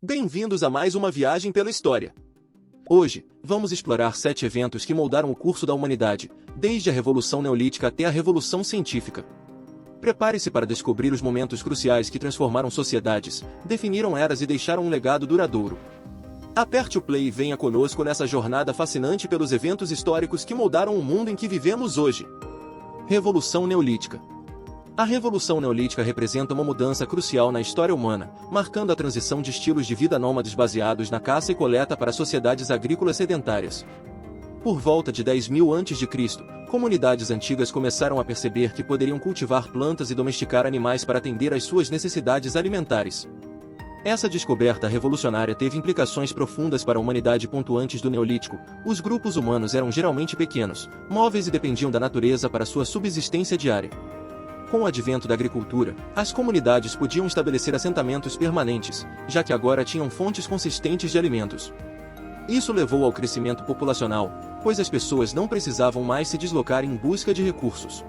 Bem-vindos a mais uma viagem pela história. Hoje, vamos explorar 7 eventos que moldaram o curso da humanidade, desde a Revolução Neolítica até a Revolução Científica. Prepare-se para descobrir os momentos cruciais que transformaram sociedades, definiram eras e deixaram um legado duradouro. Aperte o play e venha conosco nessa jornada fascinante pelos eventos históricos que moldaram o mundo em que vivemos hoje. Revolução Neolítica. A Revolução Neolítica representa uma mudança crucial na história humana, marcando a transição de estilos de vida nômades baseados na caça e coleta para sociedades agrícolas sedentárias. Por volta de 10.000 a.C., comunidades antigas começaram a perceber que poderiam cultivar plantas e domesticar animais para atender às suas necessidades alimentares. Essa descoberta revolucionária teve implicações profundas para a humanidade. Antes do Neolítico, os grupos humanos eram geralmente pequenos, móveis e dependiam da natureza para sua subsistência diária. Com o advento da agricultura, as comunidades podiam estabelecer assentamentos permanentes, já que agora tinham fontes consistentes de alimentos. Isso levou ao crescimento populacional, pois as pessoas não precisavam mais se deslocar em busca de recursos.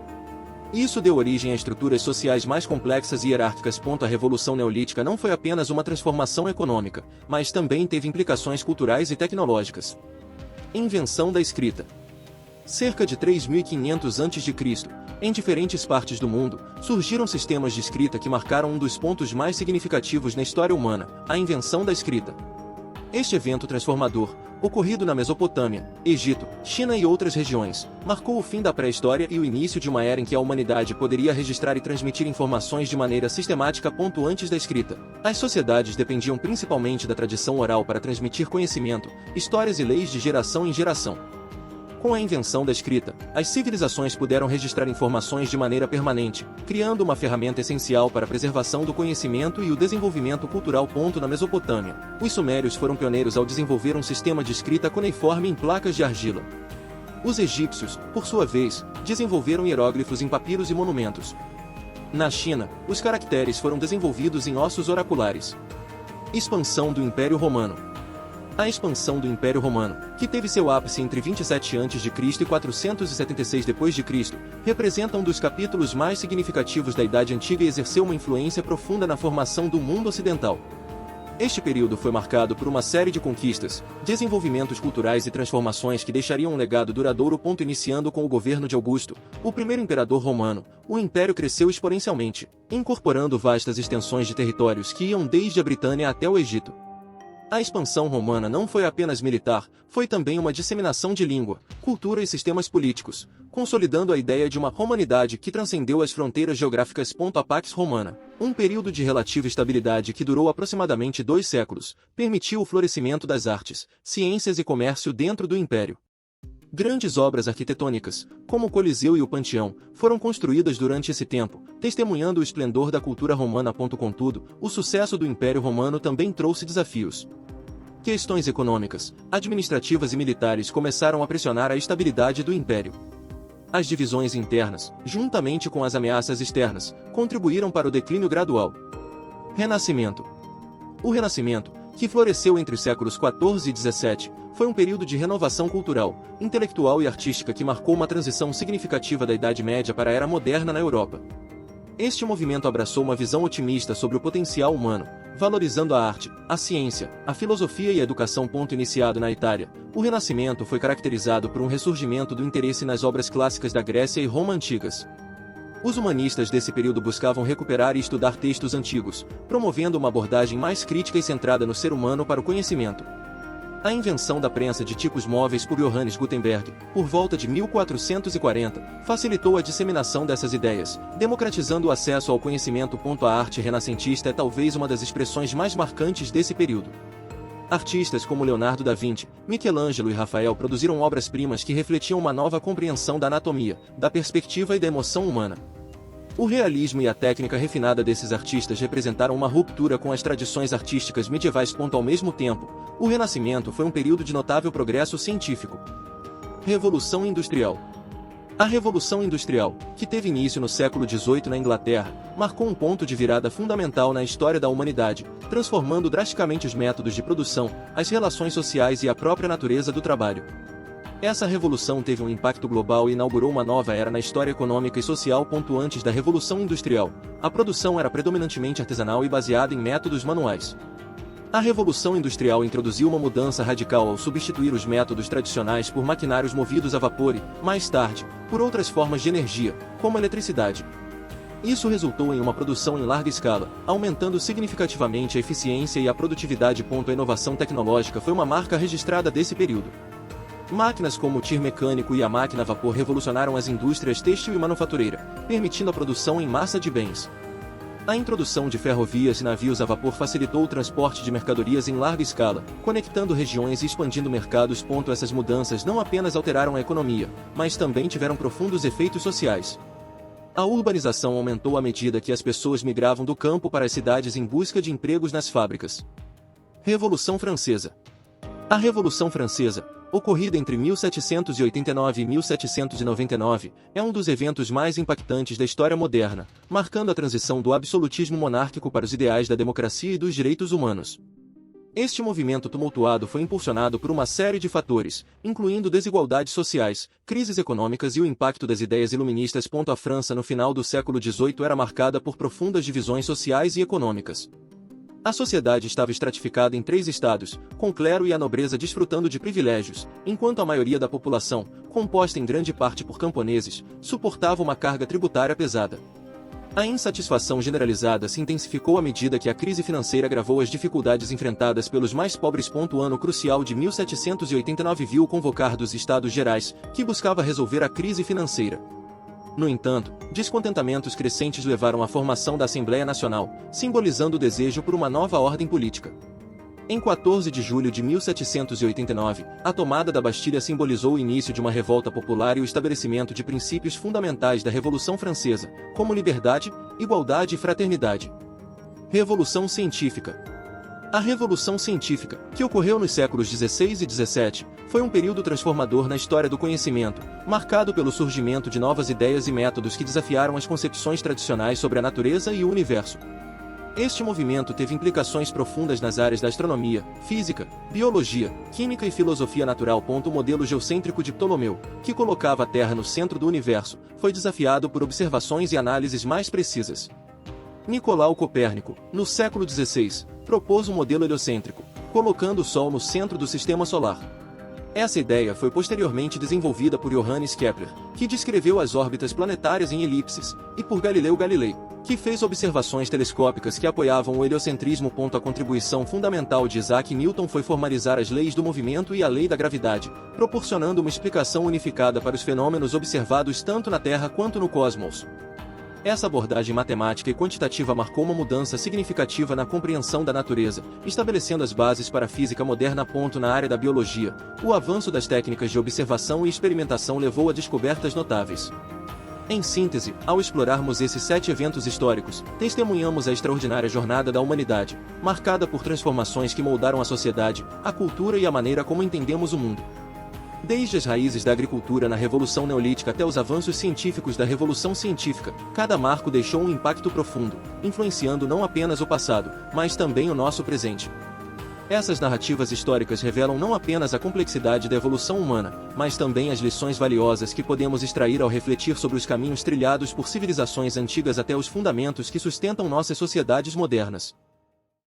Isso deu origem a estruturas sociais mais complexas e hierárquicas. A Revolução Neolítica não foi apenas uma transformação econômica, mas também teve implicações culturais e tecnológicas. Invenção da escrita. Cerca de 3.500 a.C., em diferentes partes do mundo, surgiram sistemas de escrita que marcaram um dos pontos mais significativos na história humana, a invenção da escrita. Este evento transformador, ocorrido na Mesopotâmia, Egito, China e outras regiões, marcou o fim da pré-história e o início de uma era em que a humanidade poderia registrar e transmitir informações de maneira sistemática. Antes da escrita, as sociedades dependiam principalmente da tradição oral para transmitir conhecimento, histórias e leis de geração em geração. Com a invenção da escrita, as civilizações puderam registrar informações de maneira permanente, criando uma ferramenta essencial para a preservação do conhecimento e o desenvolvimento cultural. Na Mesopotâmia, os sumérios foram pioneiros ao desenvolver um sistema de escrita cuneiforme em placas de argila. Os egípcios, por sua vez, desenvolveram hieróglifos em papiros e monumentos. Na China, os caracteres foram desenvolvidos em ossos oraculares. Expansão do Império Romano. A expansão do Império Romano, que teve seu ápice entre 27 a.C. e 476 d.C., representa um dos capítulos mais significativos da Idade Antiga e exerceu uma influência profunda na formação do mundo ocidental. Este período foi marcado por uma série de conquistas, desenvolvimentos culturais e transformações que deixariam um legado duradouro. Iniciando com o governo de Augusto, o primeiro imperador romano, o império cresceu exponencialmente, incorporando vastas extensões de territórios que iam desde a Britânia até o Egito. A expansão romana não foi apenas militar, foi também uma disseminação de língua, cultura e sistemas políticos, consolidando a ideia de uma romanidade que transcendeu as fronteiras geográficas. A Pax Romana, um período de relativa estabilidade que durou aproximadamente 2 séculos, permitiu o florescimento das artes, ciências e comércio dentro do império. Grandes obras arquitetônicas, como o Coliseu e o Panteão, foram construídas durante esse tempo, testemunhando o esplendor da cultura romana. Contudo, o sucesso do Império Romano também trouxe desafios. Questões econômicas, administrativas e militares começaram a pressionar a estabilidade do império. As divisões internas, juntamente com as ameaças externas, contribuíram para o declínio gradual. Renascimento. O Renascimento, que floresceu entre os séculos XIV e XVII, foi um período de renovação cultural, intelectual e artística que marcou uma transição significativa da Idade Média para a Era Moderna na Europa. Este movimento abraçou uma visão otimista sobre o potencial humano, valorizando a arte, a ciência, a filosofia e a educação. Iniciado na Itália, o Renascimento foi caracterizado por um ressurgimento do interesse nas obras clássicas da Grécia e Roma antigas. Os humanistas desse período buscavam recuperar e estudar textos antigos, promovendo uma abordagem mais crítica e centrada no ser humano para o conhecimento. A invenção da prensa de tipos móveis por Johannes Gutenberg, por volta de 1440, facilitou a disseminação dessas ideias, democratizando o acesso ao conhecimento. A arte renascentista é talvez uma das expressões mais marcantes desse período. Artistas como Leonardo da Vinci, Michelangelo e Rafael produziram obras-primas que refletiam uma nova compreensão da anatomia, da perspectiva e da emoção humana. O realismo e a técnica refinada desses artistas representaram uma ruptura com as tradições artísticas medievais. Ao mesmo tempo, o Renascimento foi um período de notável progresso científico. Revolução Industrial. A Revolução Industrial, que teve início no século XVIII na Inglaterra, marcou um ponto de virada fundamental na história da humanidade, transformando drasticamente os métodos de produção, as relações sociais e a própria natureza do trabalho. Essa revolução teve um impacto global e inaugurou uma nova era na história econômica e social. Antes da Revolução Industrial, a produção era predominantemente artesanal e baseada em métodos manuais. A Revolução Industrial introduziu uma mudança radical ao substituir os métodos tradicionais por maquinários movidos a vapor e, mais tarde, por outras formas de energia, como a eletricidade. Isso resultou em uma produção em larga escala, aumentando significativamente a eficiência e a produtividade. A inovação tecnológica foi uma marca registrada desse período. Máquinas como o tir mecânico e a máquina a vapor revolucionaram as indústrias têxtil e manufatureira, permitindo a produção em massa de bens. A introdução de ferrovias e navios a vapor facilitou o transporte de mercadorias em larga escala, conectando regiões e expandindo mercados. Essas mudanças não apenas alteraram a economia, mas também tiveram profundos efeitos sociais. A urbanização aumentou à medida que as pessoas migravam do campo para as cidades em busca de empregos nas fábricas. Revolução Francesa. A Revolução Francesa, ocorrida entre 1789 e 1799, é um dos eventos mais impactantes da história moderna, marcando a transição do absolutismo monárquico para os ideais da democracia e dos direitos humanos. Este movimento tumultuado foi impulsionado por uma série de fatores, incluindo desigualdades sociais, crises econômicas e o impacto das ideias iluministas. A França no final do século XVIII era marcada por profundas divisões sociais e econômicas. A sociedade estava estratificada em 3 estados, com o clero e a nobreza desfrutando de privilégios, enquanto a maioria da população, composta em grande parte por camponeses, suportava uma carga tributária pesada. A insatisfação generalizada se intensificou à medida que a crise financeira agravou as dificuldades enfrentadas pelos mais pobres. O ano crucial de 1789 viu o convocar dos Estados Gerais, que buscava resolver a crise financeira. No entanto, descontentamentos crescentes levaram à formação da Assembleia Nacional, simbolizando o desejo por uma nova ordem política. Em 14 de julho de 1789, a tomada da Bastilha simbolizou o início de uma revolta popular e o estabelecimento de princípios fundamentais da Revolução Francesa, como liberdade, igualdade e fraternidade. Revolução Científica. A Revolução Científica, que ocorreu nos séculos XVI e XVII, foi um período transformador na história do conhecimento, marcado pelo surgimento de novas ideias e métodos que desafiaram as concepções tradicionais sobre a natureza e o universo. Este movimento teve implicações profundas nas áreas da astronomia, física, biologia, química e filosofia natural. O modelo geocêntrico de Ptolomeu, que colocava a Terra no centro do universo, foi desafiado por observações e análises mais precisas. Nicolau Copérnico, no século XVI, propôs um modelo heliocêntrico, colocando o Sol no centro do sistema solar. Essa ideia foi posteriormente desenvolvida por Johannes Kepler, que descreveu as órbitas planetárias em elipses, e por Galileu Galilei, que fez observações telescópicas que apoiavam o heliocentrismo. A contribuição fundamental de Isaac Newton foi formalizar as leis do movimento e a lei da gravidade, proporcionando uma explicação unificada para os fenômenos observados tanto na Terra quanto no cosmos. Essa abordagem matemática e quantitativa marcou uma mudança significativa na compreensão da natureza, estabelecendo as bases para a física moderna. Na área da biologia, o avanço das técnicas de observação e experimentação levou a descobertas notáveis. Em síntese, ao explorarmos esses 7 eventos históricos, testemunhamos a extraordinária jornada da humanidade, marcada por transformações que moldaram a sociedade, a cultura e a maneira como entendemos o mundo. Desde as raízes da agricultura na Revolução Neolítica até os avanços científicos da Revolução Científica, cada marco deixou um impacto profundo, influenciando não apenas o passado, mas também o nosso presente. Essas narrativas históricas revelam não apenas a complexidade da evolução humana, mas também as lições valiosas que podemos extrair ao refletir sobre os caminhos trilhados por civilizações antigas até os fundamentos que sustentam nossas sociedades modernas.